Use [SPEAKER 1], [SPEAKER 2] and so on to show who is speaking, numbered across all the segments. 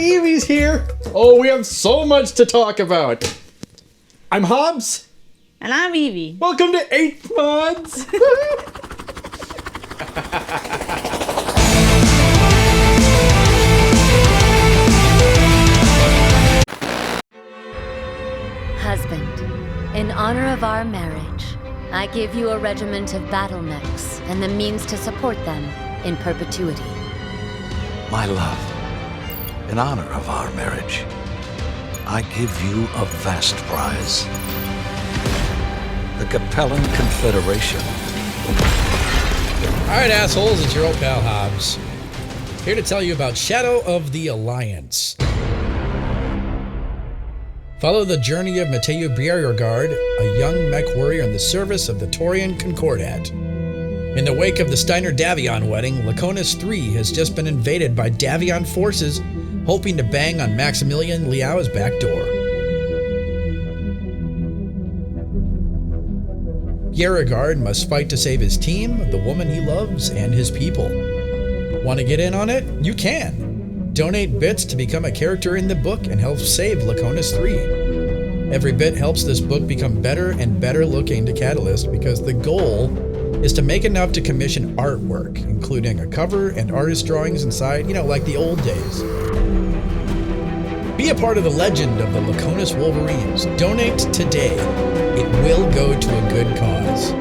[SPEAKER 1] Evie's here. Oh, we have so much to talk about. I'm Hobbs.
[SPEAKER 2] And I'm Evie.
[SPEAKER 1] Welcome to 8 Mods.
[SPEAKER 3] Husband, in honor of our marriage, I give you a regiment of battle mechs and the means to support them in perpetuity.
[SPEAKER 4] My love, in honor of our marriage, I give you a vast prize. The Capellan Confederation.
[SPEAKER 5] Alright, assholes, it's your old pal Hobbs. Here to tell you about Shadow of the Alliance. Follow the journey of Mateo Beauregard, a young mech warrior in the service of the Taurian Concordat. In the wake of the Steiner-Davion wedding, Laconis III has just been invaded by Davion forces, hoping to bang on Maximilian Liao's back door. Beauregard must fight to save his team, the woman he loves, and his people. Want to get in on it? You can! Donate bits to become a character in the book and help save Laconis III. Every bit helps this book become better and better looking to Catalyst because the goal is to make enough to commission artwork, including a cover and artist drawings inside, like the old days. Be a part of the legend of the Laconis Wolverines. Donate today. It will go to a good cause.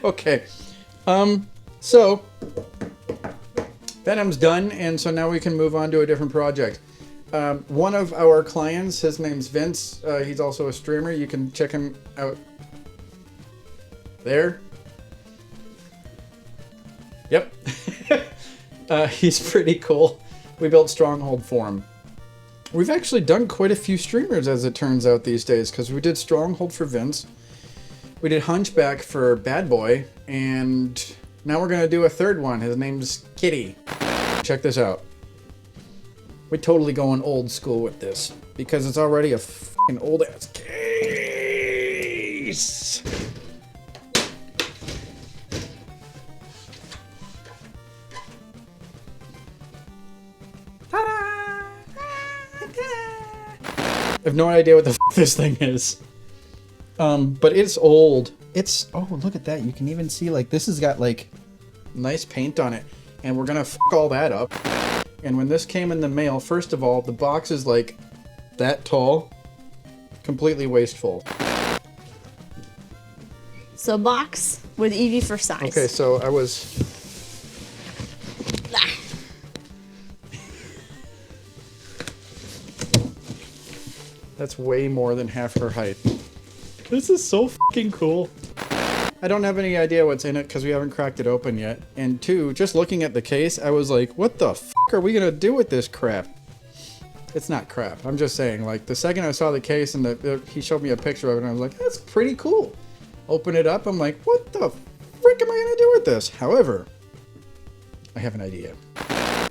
[SPEAKER 1] Okay. So Venom's done, and so now we can move on to a different project. One of our clients, his name's Vince. He's also a streamer. You can check him out there. Yep. He's pretty cool. We built Stronghold for him. We've actually done quite a few streamers, as it turns out, these days, because we did Stronghold for Vince. We did Hunchback for Bad Boy, and now we're going to do a third one. His name's Kitty. Check this out. We're totally going old school with this, because it's already a fucking old-ass case. Ta-da! I have no idea what the this thing is. But it's old. Oh, look at that. You can even see, this has got, nice paint on it. And we're gonna all that up. And when this came in the mail, first of all, the box is, that tall. Completely wasteful.
[SPEAKER 2] So box with Evie for size.
[SPEAKER 1] Okay, so I was... That's way more than half her height. This is so fucking cool. I don't have any idea what's in it because we haven't cracked it open yet. And two, just looking at the case, I was like, what the fuck are we gonna do with this crap? It's not crap. I'm just saying, the second I saw the case and he showed me a picture of it, and I was like, that's pretty cool. Open it up, I'm like, what the frick am I gonna do with this? However, I have an idea.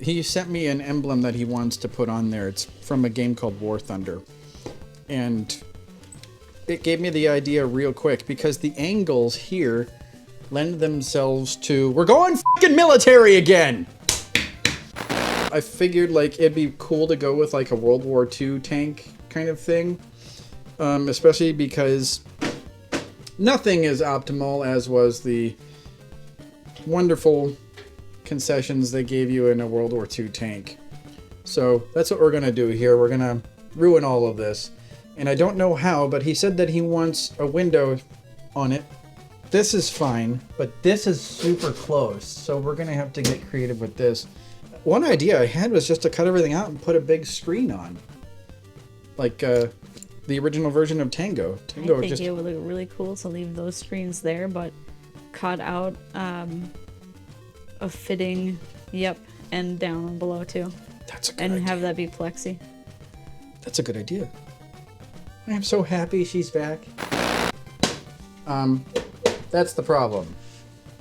[SPEAKER 1] He sent me an emblem that he wants to put on there. It's from a game called War Thunder. And it gave me the idea real quick because the angles here lend themselves to... We're going fucking military again! I figured it'd be cool to go with a World War II tank kind of thing. Especially because nothing is optimal, as was the wonderful concessions they gave you in a World War II tank. So that's what we're gonna do here. We're gonna ruin all of this. And I don't know how, but he said that he wants a window on it. This is fine, but this is super close. So we're going to have to get creative with this. One idea I had was just to cut everything out and put a big screen on. The original version of Tango.
[SPEAKER 2] I think it would look really cool to leave those screens there, but cut out a fitting, and down below too.
[SPEAKER 1] That's a good
[SPEAKER 2] idea.
[SPEAKER 1] idea.
[SPEAKER 2] Have that be plexi.
[SPEAKER 1] That's a good idea. I'm so happy she's back. That's the problem.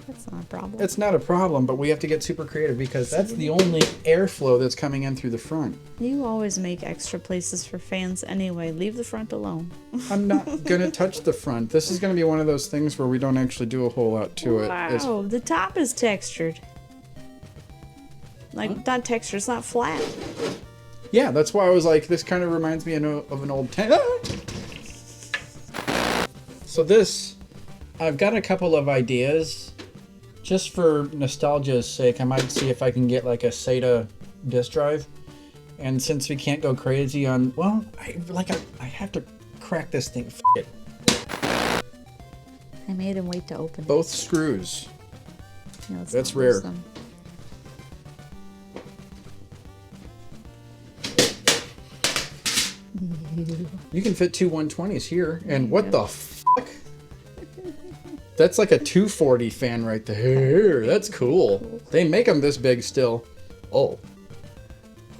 [SPEAKER 2] That's not a problem.
[SPEAKER 1] It's not a problem, but we have to get super creative because that's the only airflow that's coming in through the front.
[SPEAKER 2] You always make extra places for fans anyway. Leave the front alone.
[SPEAKER 1] I'm not going to touch the front. This is going to be one of those things where we don't actually do a whole lot to it.
[SPEAKER 2] Wow, the top is textured. Like, not textured, it's not flat.
[SPEAKER 1] Yeah, that's why I was like, this kind of reminds me of an old tank. So this, I've got a couple of ideas. Just for nostalgia's sake, I might see if I can get like a SATA disk drive. And since we can't go crazy on, well, I have to crack this thing. F it.
[SPEAKER 2] I made him wait to open it.
[SPEAKER 1] Both screws.
[SPEAKER 2] Yeah, let's
[SPEAKER 1] That's
[SPEAKER 2] not lose
[SPEAKER 1] rare.
[SPEAKER 2] them.
[SPEAKER 1] You can fit two 120s here. And what the fuck? That's like a 240 fan right there. That's cool. They make them this big still. Oh.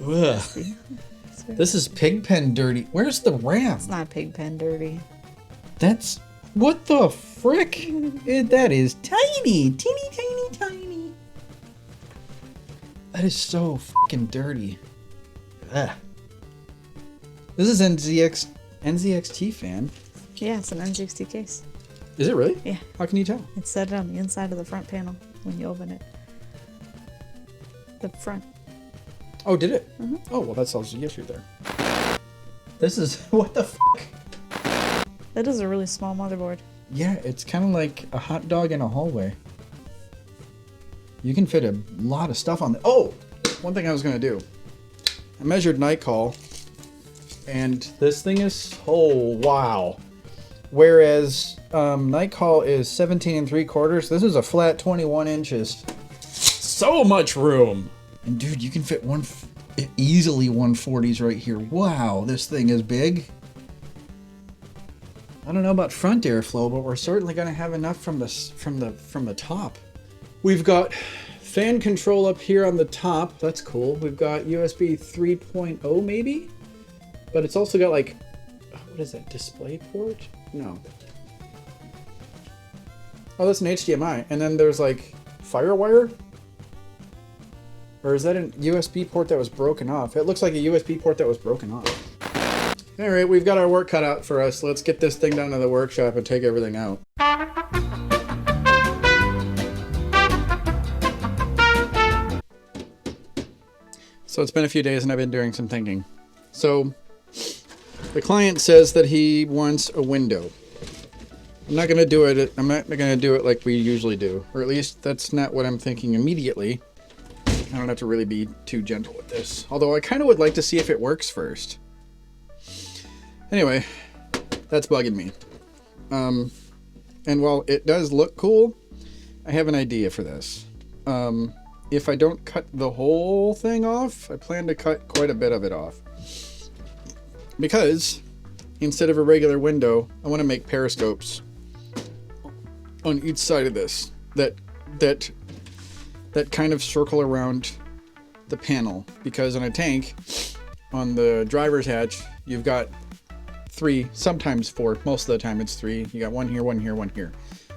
[SPEAKER 1] Ugh. This is Pigpen dirty. Where's the RAM?
[SPEAKER 2] It's not Pigpen dirty.
[SPEAKER 1] That's... What the frick? That is tiny. Teeny, tiny, tiny. That is so fucking dirty. Ugh. This is NZXT fan.
[SPEAKER 2] Yeah, it's an N60 case.
[SPEAKER 1] Is it really?
[SPEAKER 2] Yeah.
[SPEAKER 1] How can you tell?
[SPEAKER 2] It's set on the inside of the front panel when you open it. The front.
[SPEAKER 1] Oh, did it? Oh, well, that solves the issue there. This is... What the fuck?
[SPEAKER 2] That is a really small motherboard.
[SPEAKER 1] Yeah, it's kind of like a hot dog in a hallway. You can fit a lot of stuff on the... Oh! One thing I was going to do. I measured night call. And this thing is... Oh, wow. Whereas night call is 17 3/4. This is a flat 21 inches. So much room! And dude, you can fit easily 140s right here. Wow, this thing is big. I don't know about front airflow, but we're certainly going to have enough from the top. We've got fan control up here on the top. That's cool. We've got USB 3.0 maybe, but it's also got like, what is that, display port? No. Oh, that's an HDMI, and then there's like FireWire. Or is that a USB port that was broken off? It looks like a USB port that was broken off. Alright, we've got our work cut out for us. Let's get this thing down to the workshop and take everything out. So it's been a few days and I've been doing some thinking. So, the client says that he wants a window. I'm not going to do it. I'm not going to do it like we usually do. Or at least that's not what I'm thinking immediately. I don't have to really be too gentle with this. Although I kind of would like to see if it works first. Anyway, that's bugging me. And while it does look cool, I have an idea for this. If I don't cut the whole thing off, I plan to cut quite a bit of it off. Because instead of a regular window, I want to make periscopes on each side of this that kind of circle around the panel. Because on a tank, on the driver's hatch, you've got 3, sometimes 4, most of the time it's 3. You got 1 here, 1 here, 1 here,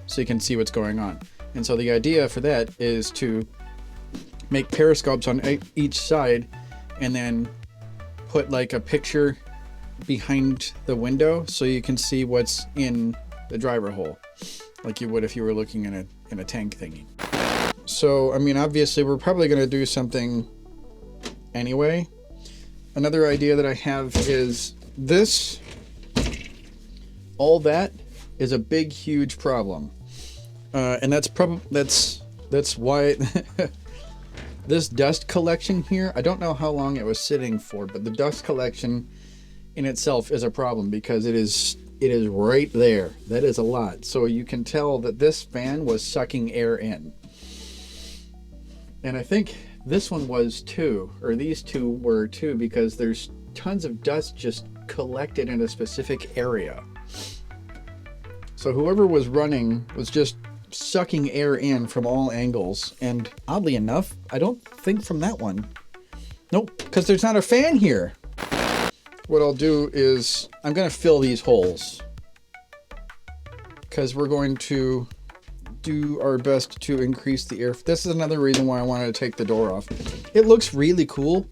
[SPEAKER 1] so you can see what's going on. And so the idea for that is to make periscopes on each side and then put like a picture behind the window so you can see what's in the driver hole, like you would if you were looking in a tank thingy. So, I mean, obviously we're probably going to do something anyway. Another idea that I have is this. All that is a big, huge problem. And that's why this dust collection here, I don't know how long it was sitting for, but the dust collection in itself is a problem because it is right there. That is a lot. So you can tell that this fan was sucking air in. And I think this one was too, or these two were too, because there's tons of dust just collected in a specific area. So whoever was running was just sucking air in from all angles. And oddly enough, I don't think from that one. Nope, because there's not a fan here. What I'll do is I'm going to fill these holes. Because we're going to do our best to increase the air. This is another reason why I wanted to take the door off. It looks really cool,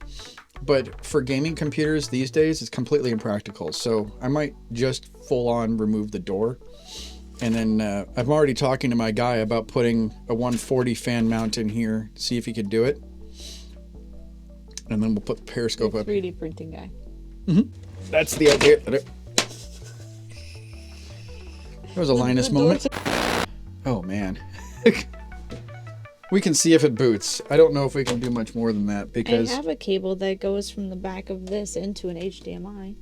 [SPEAKER 1] but for gaming computers these days, it's completely impractical. So I might just full on remove the door. And then I'm already talking to my guy about putting a 140 fan mount in here, see if he could do it. And then we'll put the periscope up.
[SPEAKER 2] 3D printing guy.
[SPEAKER 1] That's the idea. That was a Linus moment. Oh man. We can see if it boots. I don't know if we can do much more than that because
[SPEAKER 2] I have a cable that goes from the back of this into an HDMI.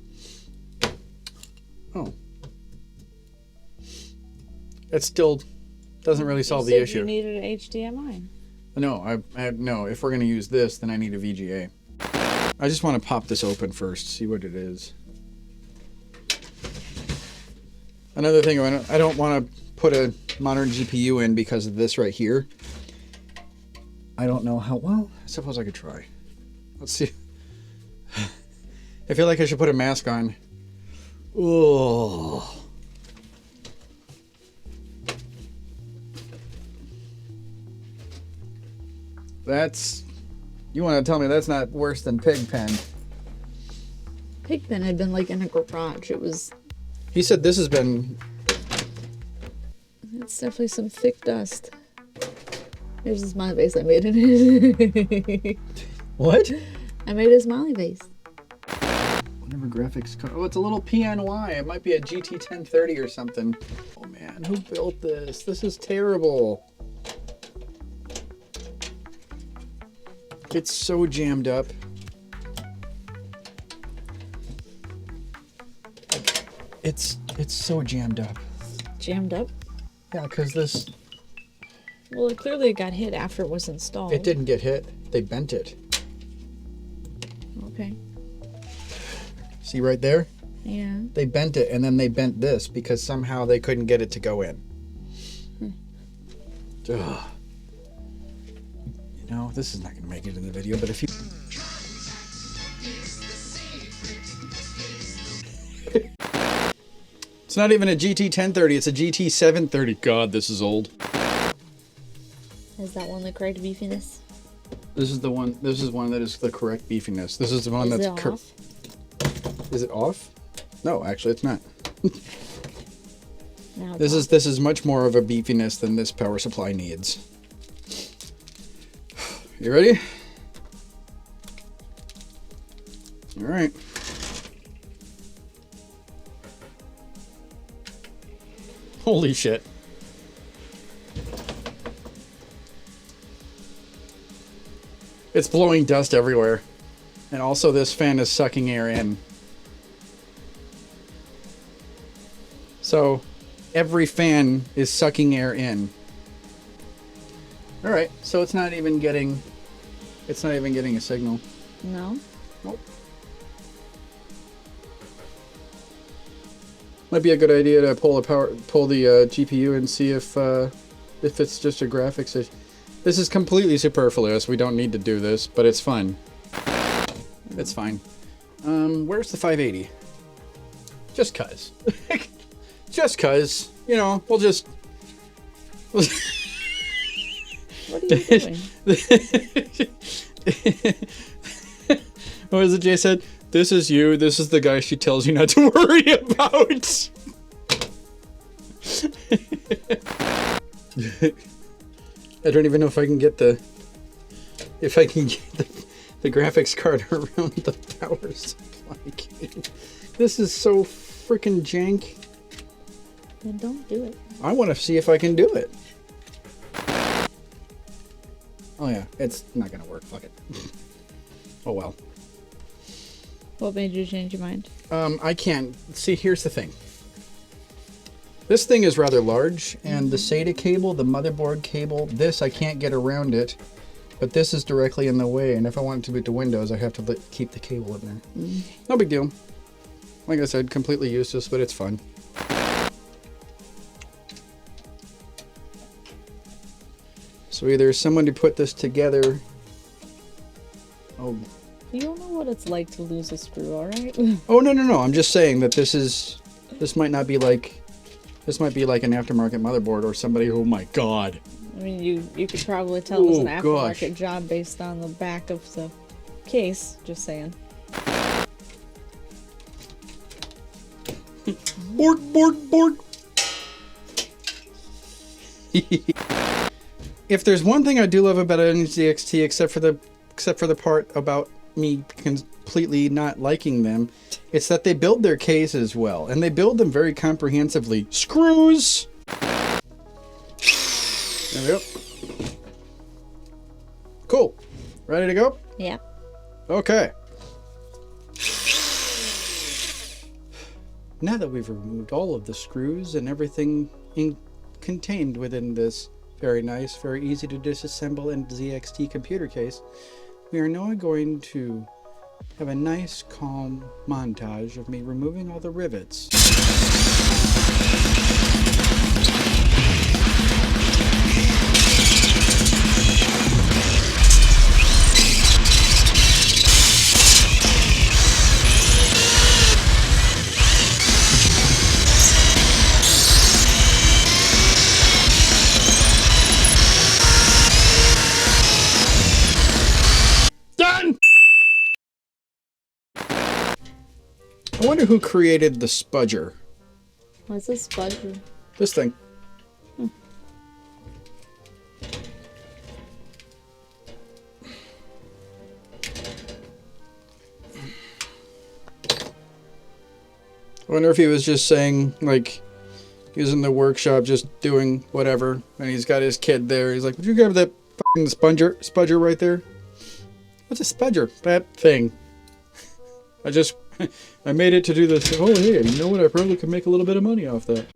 [SPEAKER 1] Oh. It still doesn't really solve the
[SPEAKER 2] You said
[SPEAKER 1] issue.
[SPEAKER 2] you needed an HDMI.
[SPEAKER 1] No, no, if we're going to use this, then I need a VGA. I just want to pop this open first, see what it is. Another thing, I don't want to put a modern GPU in because of this right here. I don't know how, well, I suppose I could try. Let's see. I feel like I should put a mask on. Oh. That's, you want to tell me that's not worse than Pigpen.
[SPEAKER 2] Pigpen had been like in a garage. It was,
[SPEAKER 1] He said this has been,
[SPEAKER 2] it's definitely some thick dust. Here's the smiley face I made in it.
[SPEAKER 1] what?
[SPEAKER 2] I made a smiley face.
[SPEAKER 1] Whatever graphics card, oh, it's a little PNY. It might be a GT 1030 or something. Oh man, who built this? This is terrible. It's so jammed up. It's so jammed up.
[SPEAKER 2] Jammed up?
[SPEAKER 1] Yeah, because this,
[SPEAKER 2] Well, it clearly got hit after it was installed.
[SPEAKER 1] it didn't get hit. They bent it.
[SPEAKER 2] Okay.
[SPEAKER 1] See right there?
[SPEAKER 2] Yeah.
[SPEAKER 1] They bent it, and then they bent this because somehow they couldn't get it to go in. Ugh. You know, this is not going to make it in the video, but if you... It's not even a GT 1030, it's a GT 730. God, this is old.
[SPEAKER 2] Is that one the correct beefiness?
[SPEAKER 1] This is the one, this is one that is the correct beefiness. This is the one
[SPEAKER 2] Is
[SPEAKER 1] that's...
[SPEAKER 2] it off?
[SPEAKER 1] Is it off? No, actually it's not.
[SPEAKER 2] Now it's
[SPEAKER 1] This is much more of a beefiness than this power supply needs. You ready? All right. Holy shit. It's blowing dust everywhere. And also this fan is sucking air in. So every fan is sucking air in. All right, so it's not even getting a signal.
[SPEAKER 2] No?
[SPEAKER 1] Nope. Might be a good idea to pull the GPU and see if it's just a graphics issue. This is completely superfluous. We don't need to do this, but it's fun. It's fine. Where's the 580? Just cuz. Just cuz. You know, we'll just...
[SPEAKER 2] What are you doing?
[SPEAKER 1] What was it Jay said? This is you. This is the guy she tells you not to worry about. I don't even know if I can get the graphics card around the power supply cable. This is so freaking jank.
[SPEAKER 2] Then don't do it.
[SPEAKER 1] I want to see if I can do it. Oh yeah, it's not gonna work. Fuck it. Oh well.
[SPEAKER 2] What made you change your mind?
[SPEAKER 1] I can't. See, here's the thing. This thing is rather large, and the SATA cable, the motherboard cable, this I can't get around it, but this is directly in the way, and if I want it to boot to Windows, I have to keep the cable in there. No big deal. Like I said, completely useless, but it's fun. So either someone to put this together... Oh...
[SPEAKER 2] You don't know what it's like to lose a screw, alright?
[SPEAKER 1] Oh, no. I'm just saying that this might not be like This might be like an aftermarket motherboard or somebody. Oh my god.
[SPEAKER 2] I mean, you could probably tell it was an
[SPEAKER 1] Oh,
[SPEAKER 2] aftermarket
[SPEAKER 1] gosh.
[SPEAKER 2] job based on the back of the case. Just saying.
[SPEAKER 1] Board. If there's one thing I do love about NZXT, except for the part about me completely not liking them, it's that they build their cases well, and they build them very comprehensively. Screws! There we go. Cool. Ready to go?
[SPEAKER 2] Yeah.
[SPEAKER 1] Okay. Now that we've removed all of the screws and everything contained within this very nice, very easy to disassemble NZXT computer case, we are now going to have a nice, calm montage of me removing all the rivets. Done! I wonder who created the spudger.
[SPEAKER 2] What's this spudger?
[SPEAKER 1] This thing. I wonder if he was just saying, like, he was in the workshop just doing whatever, and he's got his kid there. He's like, would you grab that fucking spudger right there? What's a spudger? That thing. I made it to do this. Oh, hey, you know what? I probably could make a little bit of money off that.